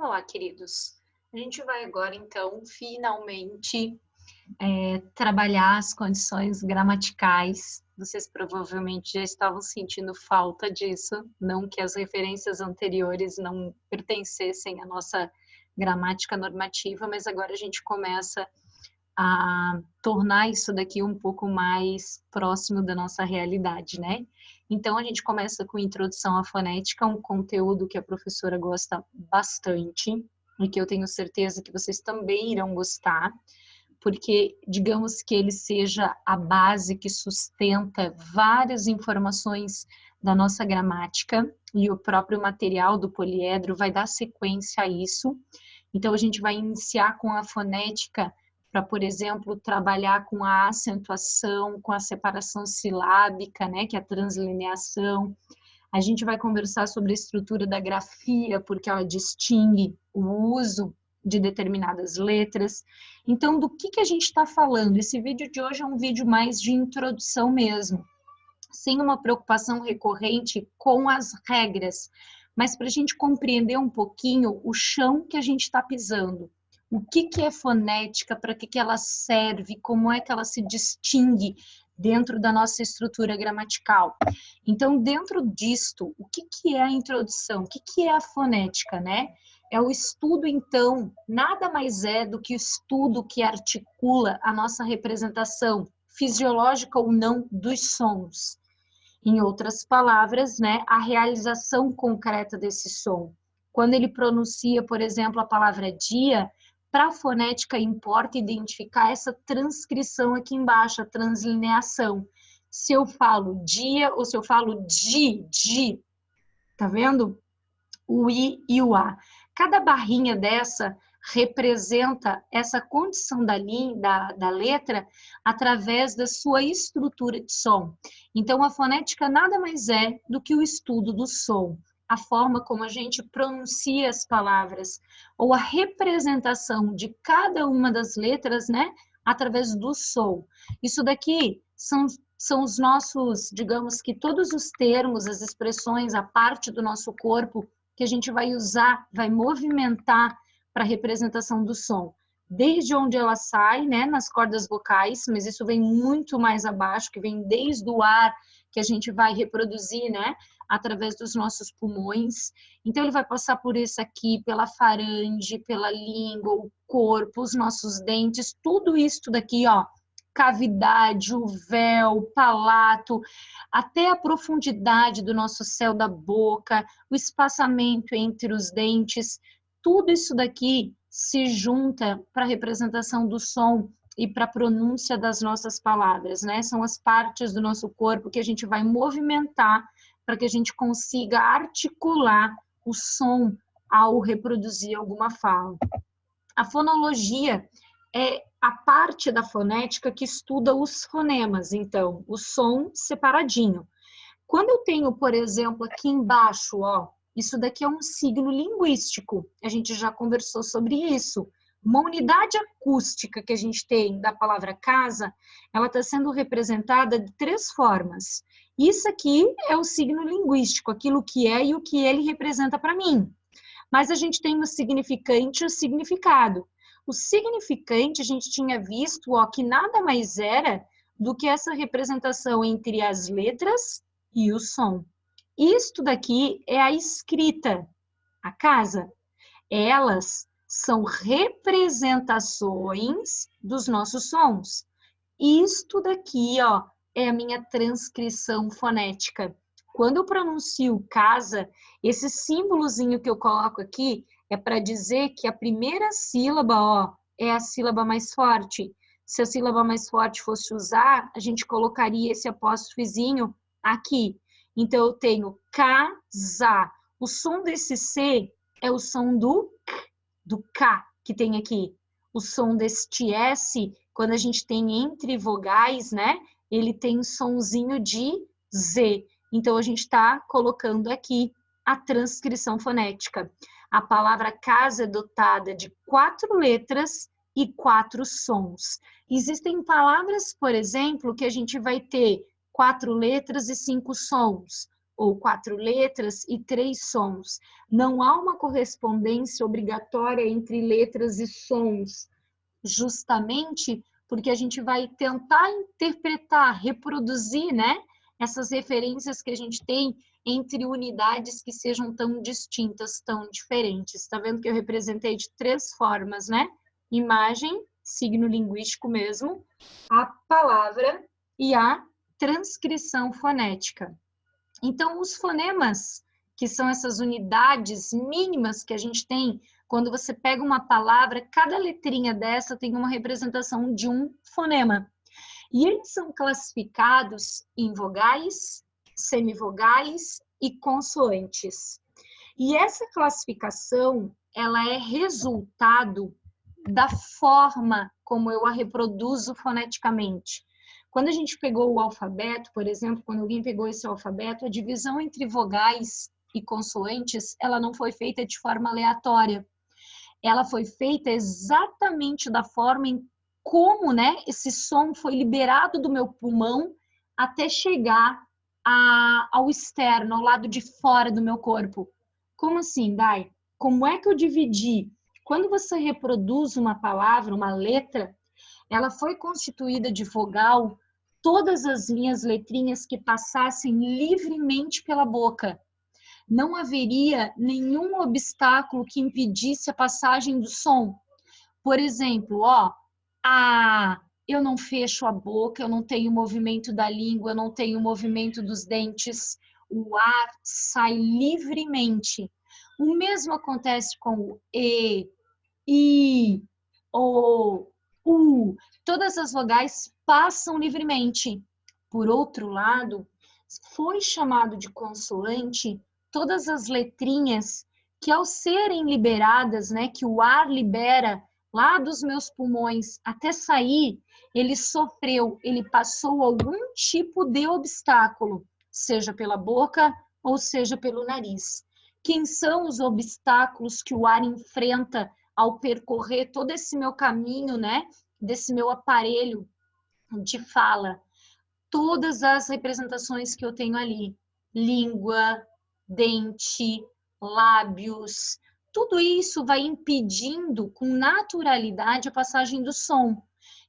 Olá, queridos. A gente vai agora, então, finalmente, trabalhar as condições gramaticais. Vocês provavelmente já estavam sentindo falta disso, não que as referências anteriores não pertencessem à nossa gramática normativa, mas agora a gente começa a tornar isso daqui um pouco mais próximo da nossa realidade, né? Então, a gente começa com introdução à fonética, um conteúdo que a professora gosta bastante e que eu tenho certeza que vocês também irão gostar, porque digamos que ele seja a base que sustenta várias informações da nossa gramática e o próprio material do poliedro vai dar sequência a isso. Então, a gente vai iniciar com a fonética para, por exemplo, trabalhar com a acentuação, com a separação silábica, né, que é a translineação. A gente vai conversar sobre a estrutura da grafia, porque ela distingue o uso de determinadas letras. Então, do que a gente está falando? Esse vídeo de hoje é um vídeo mais de introdução mesmo, sem uma preocupação recorrente com as regras, mas para a gente compreender um pouquinho o chão que a gente está pisando. O que é fonética, para que ela serve, como é que ela se distingue dentro da nossa estrutura gramatical. Então, dentro disto, o que é a introdução? O que é a fonética, né? É o estudo, então, nada mais é do que o estudo que articula a nossa representação, fisiológica ou não, dos sons. Em outras palavras, né, a realização concreta desse som. Quando ele pronuncia, por exemplo, a palavra dia, para a fonética importa identificar essa transcrição aqui embaixo, a translineação. Se eu falo dia ou se eu falo di, tá vendo? O i e o a. Cada barrinha dessa representa essa condição da letra através da sua estrutura de som. Então, a fonética nada mais é do que o estudo do som, a forma como a gente pronuncia as palavras, ou a representação de cada uma das letras, né, através do som. Isso daqui são os nossos, digamos que todos os termos, as expressões, a parte do nosso corpo que a gente vai usar, vai movimentar para a representação do som. Desde onde ela sai, né, nas cordas vocais, mas isso vem muito mais abaixo, que vem desde o ar que a gente vai reproduzir, né, através dos nossos pulmões. Então, ele vai passar por isso aqui, pela faringe, pela língua, o corpo, os nossos dentes, tudo isso daqui, ó, cavidade, o véu, palato, até a profundidade do nosso céu da boca, o espaçamento entre os dentes, tudo isso daqui se junta para a representação do som e para a pronúncia das nossas palavras, né? São as partes do nosso corpo que a gente vai movimentar para que a gente consiga articular o som ao reproduzir alguma fala. A fonologia é a parte da fonética que estuda os fonemas, então, o som separadinho. Quando eu tenho, por exemplo, aqui embaixo, ó, isso daqui é um signo linguístico, a gente já conversou sobre isso. Uma unidade acústica que a gente tem da palavra casa, ela está sendo representada de 3 formas. Isso aqui é o signo linguístico, aquilo que é e o que ele representa para mim. Mas a gente tem o significante e o significado. O significante a gente tinha visto, ó, que nada mais era do que essa representação entre as letras e o som. Isto daqui é a escrita, a casa. Elas são representações dos nossos sons. Isto daqui, ó, é a minha transcrição fonética. Quando eu pronuncio casa, esse símbolozinho que eu coloco aqui é para dizer que a primeira sílaba, ó, é a sílaba mais forte. Se a sílaba mais forte fosse usar, a gente colocaria esse apóstrofozinho aqui. Então, eu tenho casa. O som desse C é o som do K, que tem aqui. O som deste S, quando a gente tem entre vogais, né? Ele tem um sonzinho de Z. Então, a gente está colocando aqui a transcrição fonética. A palavra casa é dotada de 4 letras e 4 sons. Existem palavras, por exemplo, que a gente vai ter 4 letras e 5 sons. ou 4 letras e 3 sons. Não há uma correspondência obrigatória entre letras e sons, justamente porque a gente vai tentar interpretar, reproduzir, né, essas referências que a gente tem entre unidades que sejam tão distintas, tão diferentes. Está vendo que eu representei de 3 formas, né? Imagem, signo linguístico mesmo, a palavra e a transcrição fonética. Então, os fonemas, que são essas unidades mínimas que a gente tem, quando você pega uma palavra, cada letrinha dessa tem uma representação de um fonema. E eles são classificados em vogais, semivogais e consoantes. E essa classificação, ela é resultado da forma como eu a reproduzo foneticamente. Quando a gente pegou o alfabeto, por exemplo, quando alguém pegou esse alfabeto, a divisão entre vogais e consoantes, ela não foi feita de forma aleatória. Ela foi feita exatamente da forma em como, né, esse som foi liberado do meu pulmão até chegar ao externo, ao lado de fora do meu corpo. Como assim, Dai? Como é que eu dividi? Quando você reproduz uma palavra, uma letra, ela foi constituída de vogal, todas as linhas, letrinhas que passassem livremente pela boca. Não haveria nenhum obstáculo que impedisse a passagem do som. Por exemplo, eu não fecho a boca, eu não tenho movimento da língua, eu não tenho movimento dos dentes. O ar sai livremente. O mesmo acontece com o e, i, o, u. Todas as vogais passam livremente. Por outro lado, foi chamado de consoante todas as letrinhas que, ao serem liberadas, né, que o ar libera lá dos meus pulmões até sair, ele passou algum tipo de obstáculo, seja pela boca ou seja pelo nariz. Quem são os obstáculos que o ar enfrenta ao percorrer todo esse meu caminho, né, desse meu aparelho de fala? Todas as representações que eu tenho ali, língua, dente, lábios, tudo isso vai impedindo com naturalidade a passagem do som.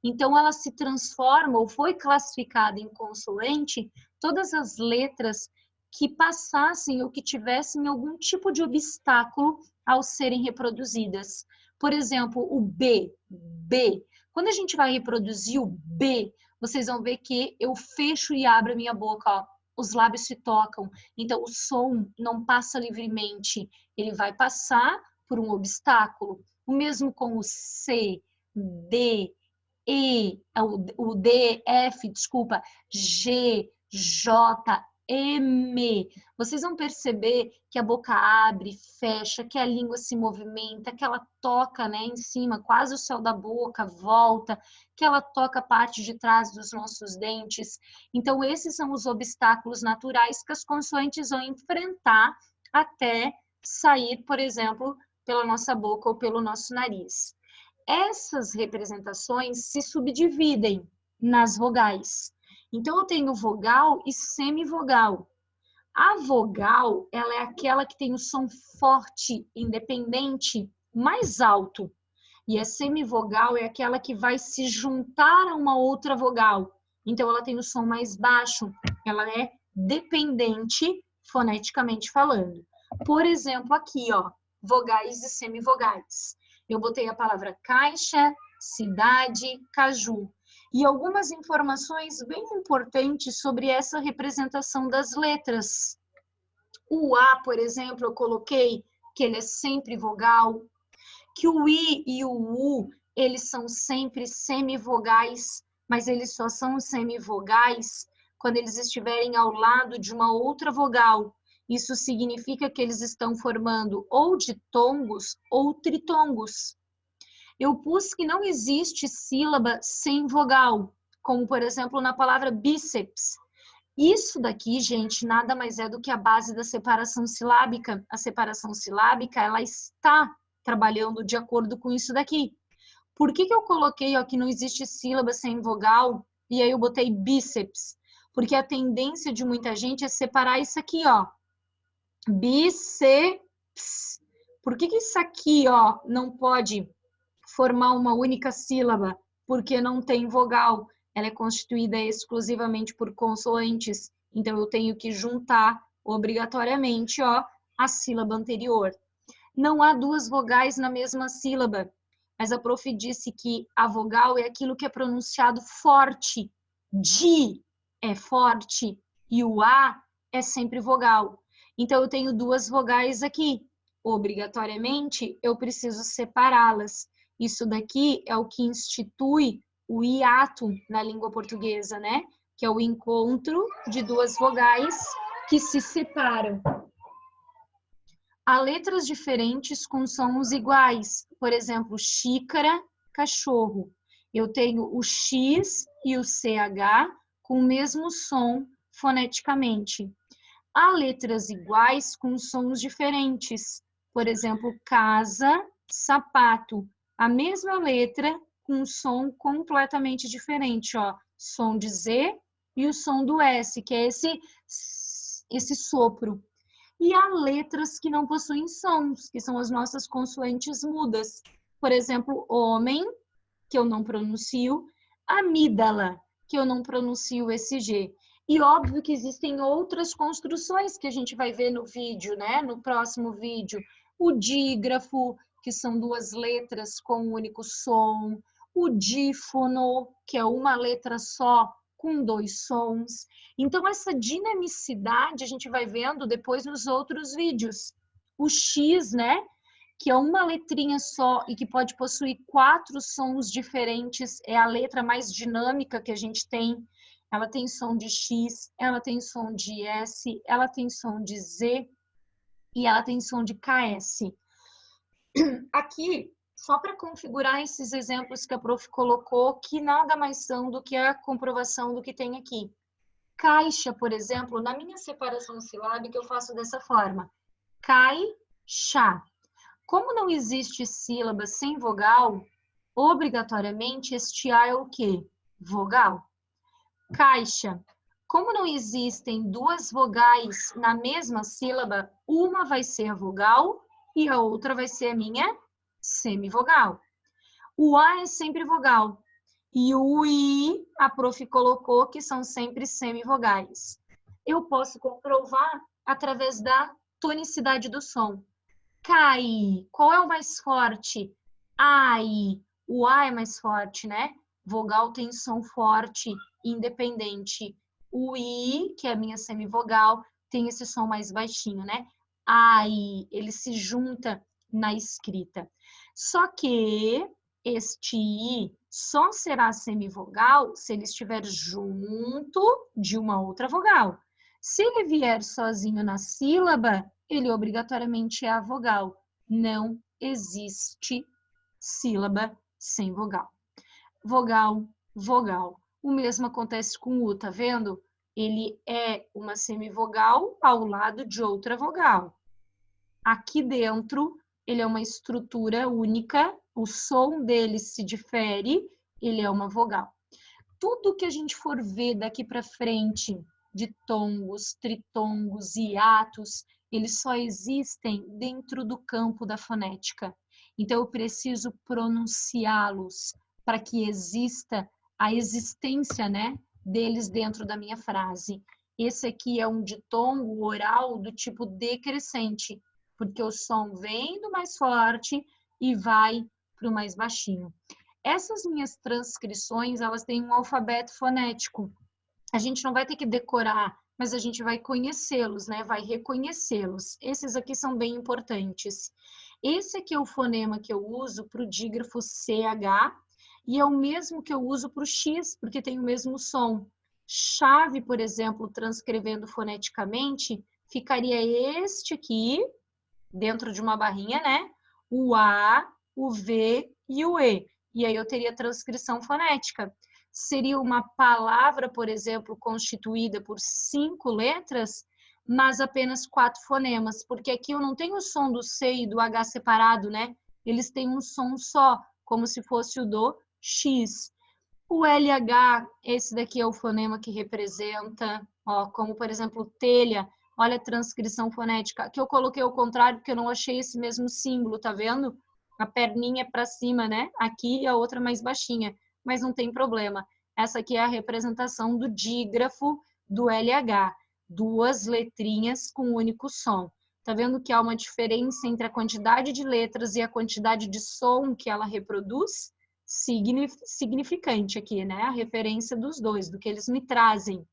Então, ela se transforma ou foi classificada em consoante todas as letras que passassem ou que tivessem algum tipo de obstáculo ao serem reproduzidas. Por exemplo, o B, B. Quando a gente vai reproduzir o B, vocês vão ver que eu fecho e abro a minha boca, ó. Os lábios se tocam, então o som não passa livremente, ele vai passar por um obstáculo. O mesmo com o C, D, E, o D, F, desculpa, G, J, M. Vocês vão perceber que a boca abre, fecha, que a língua se movimenta, que ela toca, né, em cima, quase o céu da boca, volta, que ela toca a parte de trás dos nossos dentes. Então, esses são os obstáculos naturais que as consoantes vão enfrentar até sair, por exemplo, pela nossa boca ou pelo nosso nariz. Essas representações se subdividem nas vogais. Então, eu tenho vogal e semivogal. A vogal, ela é aquela que tem o som forte, independente, mais alto. E a semivogal é aquela que vai se juntar a uma outra vogal. Então, ela tem o som mais baixo. Ela é dependente, foneticamente falando. Por exemplo, aqui, ó, vogais e semivogais. Eu botei a palavra caixa, cidade, caju. E algumas informações bem importantes sobre essa representação das letras. O A, por exemplo, eu coloquei que ele é sempre vogal, que o I e o U, eles são sempre semivogais, mas eles só são semivogais quando eles estiverem ao lado de uma outra vogal. Isso significa que eles estão formando ou ditongos ou tritongos. Eu pus que não existe sílaba sem vogal, como, por exemplo, na palavra bíceps. Isso daqui, gente, nada mais é do que a base da separação silábica. A separação silábica, ela está trabalhando de acordo com isso daqui. Por que eu coloquei ó, que não existe sílaba sem vogal e aí eu botei bíceps? Porque a tendência de muita gente é separar isso aqui, ó. Bíceps. Por que isso aqui, ó, não pode formar uma única sílaba? Porque não tem vogal. Ela é constituída exclusivamente por consoantes. Então, eu tenho que juntar obrigatoriamente, ó, a sílaba anterior. Não há duas vogais na mesma sílaba, mas a prof disse que a vogal é aquilo que é pronunciado forte. Di é forte e o A é sempre vogal. Então, eu tenho duas vogais aqui. Obrigatoriamente, eu preciso separá-las. Isso daqui é o que institui o hiato na língua portuguesa, né? Que é o encontro de duas vogais que se separam. Há letras diferentes com sons iguais. Por exemplo, xícara, cachorro. Eu tenho o X e o CH com o mesmo som foneticamente. Há letras iguais com sons diferentes. Por exemplo, casa, sapato. A mesma letra com um som completamente diferente, ó. Som de Z e o som do S, que é esse sopro. E há letras que não possuem sons, que são as nossas consoantes mudas. Por exemplo, homem, que eu não pronuncio, amígdala, que eu não pronuncio esse G. E óbvio que existem outras construções que a gente vai ver no vídeo, né? No próximo vídeo. O dígrafo, que são duas letras com um único som. O dífono, que é uma letra só com dois sons. Então, essa dinamicidade a gente vai vendo depois nos outros vídeos. O X, né? Que é uma letrinha só e que pode possuir 4 sons diferentes, é a letra mais dinâmica que a gente tem. Ela tem som de X, ela tem som de S, ela tem som de Z e ela tem som de KS. Aqui, só para configurar esses exemplos que a prof colocou, que nada mais são do que a comprovação do que tem aqui. Caixa, por exemplo, na minha separação silábica eu faço dessa forma. Caixa. Como não existe sílaba sem vogal, obrigatoriamente este A é o quê? Vogal. Caixa. Como não existem duas vogais na mesma sílaba, uma vai ser a vogal e a outra vai ser a minha semivogal. O A é sempre vogal. E o I, a prof colocou que são sempre semivogais. Eu posso comprovar através da tonicidade do som. Cai, qual é o mais forte? Ai, o A é mais forte, né? Vogal tem som forte, independente. O I, que é a minha semivogal, tem esse som mais baixinho, né? Ai, ele se junta na escrita. Só que este I só será semivogal se ele estiver junto de uma outra vogal. Se ele vier sozinho na sílaba, ele obrigatoriamente é a vogal. Não existe sílaba sem vogal. Vogal, vogal. O mesmo acontece com o, tá vendo? Ele é uma semivogal ao lado de outra vogal. Aqui dentro, ele é uma estrutura única, o som dele se difere, ele é uma vogal. Tudo que a gente for ver daqui para frente, de tongos, tritongos, hiatos, eles só existem dentro do campo da fonética. Então, eu preciso pronunciá-los para que exista a existência, né, deles dentro da minha frase. Esse aqui é um ditongo oral do tipo decrescente, porque o som vem do mais forte e vai para o mais baixinho. Essas minhas transcrições, elas têm um alfabeto fonético. A gente não vai ter que decorar, mas a gente vai conhecê-los, né? Vai reconhecê-los. Esses aqui são bem importantes. Esse aqui é o fonema que eu uso para o dígrafo CH e é o mesmo que eu uso para o X, porque tem o mesmo som. Chave, por exemplo, transcrevendo foneticamente, ficaria este aqui, dentro de uma barrinha, né? O A, o V e o E. E aí eu teria transcrição fonética. Seria uma palavra, por exemplo, constituída por 5 letras, mas apenas 4 fonemas, porque aqui eu não tenho o som do C e do H separado, né? Eles têm um som só, como se fosse o do X. O LH, esse daqui é o fonema que representa, ó, como por exemplo, telha. Olha a transcrição fonética. Aqui eu coloquei ao contrário porque eu não achei esse mesmo símbolo, tá vendo? A perninha para cima, né? Aqui a outra mais baixinha, mas não tem problema. Essa aqui é a representação do dígrafo do LH. Duas letrinhas com um único som. Tá vendo que há uma diferença entre a quantidade de letras e a quantidade de som que ela reproduz? Significante aqui, né? A referência dos dois, do que eles me trazem.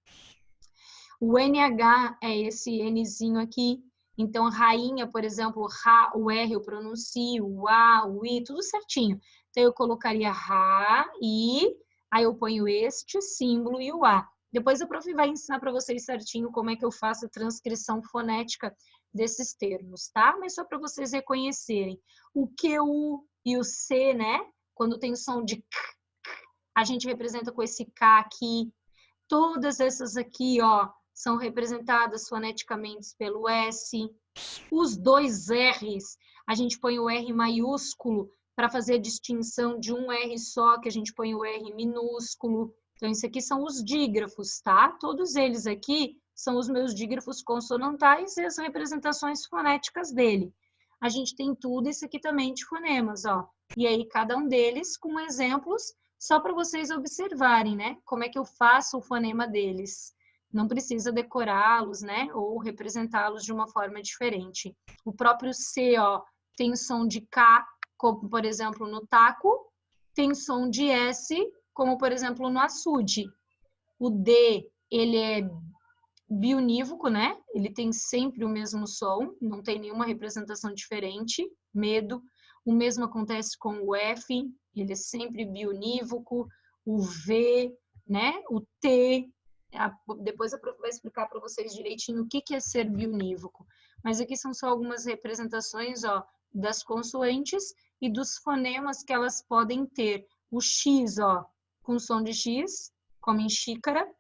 O NH é esse Nzinho aqui. Então, rainha, por exemplo, Ra, o R eu pronuncio, o A, o I, tudo certinho. Então, eu colocaria Ra, I, aí eu ponho este símbolo e o A. Depois a prof vai ensinar para vocês certinho como é que eu faço a transcrição fonética desses termos, tá? Mas só para vocês reconhecerem. O Q e o C, né? Quando tem som de K, a gente representa com esse K aqui. Todas essas aqui, ó, são representadas foneticamente pelo S. Os dois R's, a gente põe o R maiúsculo para fazer a distinção de um R só, que a gente põe o R minúsculo. Então, isso aqui são os dígrafos, tá? Todos eles aqui são os meus dígrafos consonantais e as representações fonéticas dele. A gente tem tudo isso aqui também de fonemas, ó. E aí, cada um deles com exemplos, só para vocês observarem, né? Como é que eu faço o fonema deles. Não precisa decorá-los, né? Ou representá-los de uma forma diferente. O próprio C, ó, tem som de K, como por exemplo no taco, tem som de S, como por exemplo no açude. O D, ele é biunívoco, né? Ele tem sempre o mesmo som, não tem nenhuma representação diferente. Medo. O mesmo acontece com o F, ele é sempre biunívoco. O V, né? O T. Depois a prof vai explicar para vocês direitinho o que é ser biunívoco. Mas aqui são só algumas representações, ó, das consoantes e dos fonemas que elas podem ter. O X, ó, com som de X, como em xícara.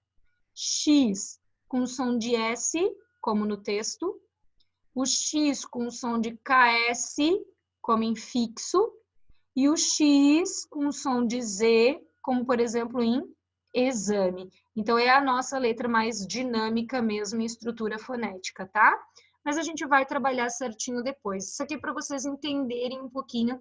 X com som de S, como no texto. O X com som de KS, como em fixo. E o X com som de Z, como por exemplo em exame. Então, é a nossa letra mais dinâmica mesmo em estrutura fonética, tá? Mas a gente vai trabalhar certinho depois. Isso aqui é para vocês entenderem um pouquinho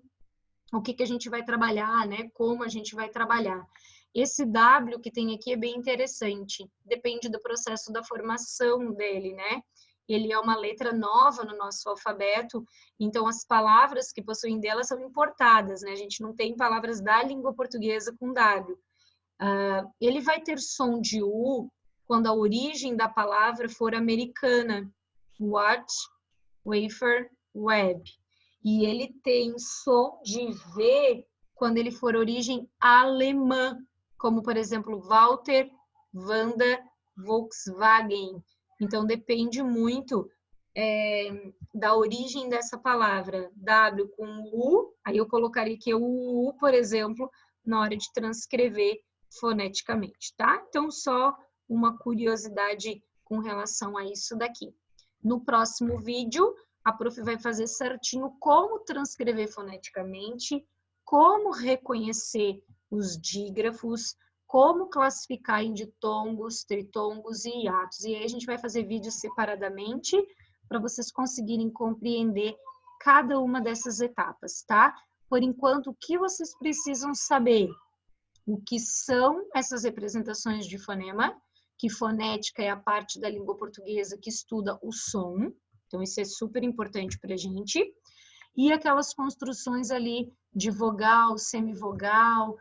o que a gente vai trabalhar, né? Como a gente vai trabalhar. Esse W que tem aqui é bem interessante. Depende do processo da formação dele, né? Ele é uma letra nova no nosso alfabeto, então as palavras que possuem dela são importadas, né? A gente não tem palavras da língua portuguesa com W. Ele vai ter som de U quando a origem da palavra for americana. Watch, wafer, web. E ele tem som de V quando ele for origem alemã, como, por exemplo, Walter, Wanda, Volkswagen. Então, depende muito da origem dessa palavra. W com U, aí eu colocaria aqui o U, por exemplo, na hora de transcrever foneticamente, tá? Então, só uma curiosidade com relação a isso daqui. No próximo vídeo, a prof vai fazer certinho como transcrever foneticamente, como reconhecer os dígrafos, como classificar em ditongos, tritongos e hiatos. E aí a gente vai fazer vídeos separadamente para vocês conseguirem compreender cada uma dessas etapas, tá? Por enquanto, o que vocês precisam saber? O que são essas representações de fonema, que fonética é a parte da língua portuguesa que estuda o som, então isso é super importante para a gente, e aquelas construções ali de vogal, semivogal,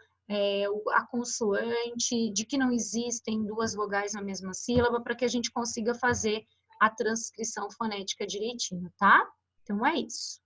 a consoante, de que não existem duas vogais na mesma sílaba, para que a gente consiga fazer a transcrição fonética direitinho, tá? Então é isso.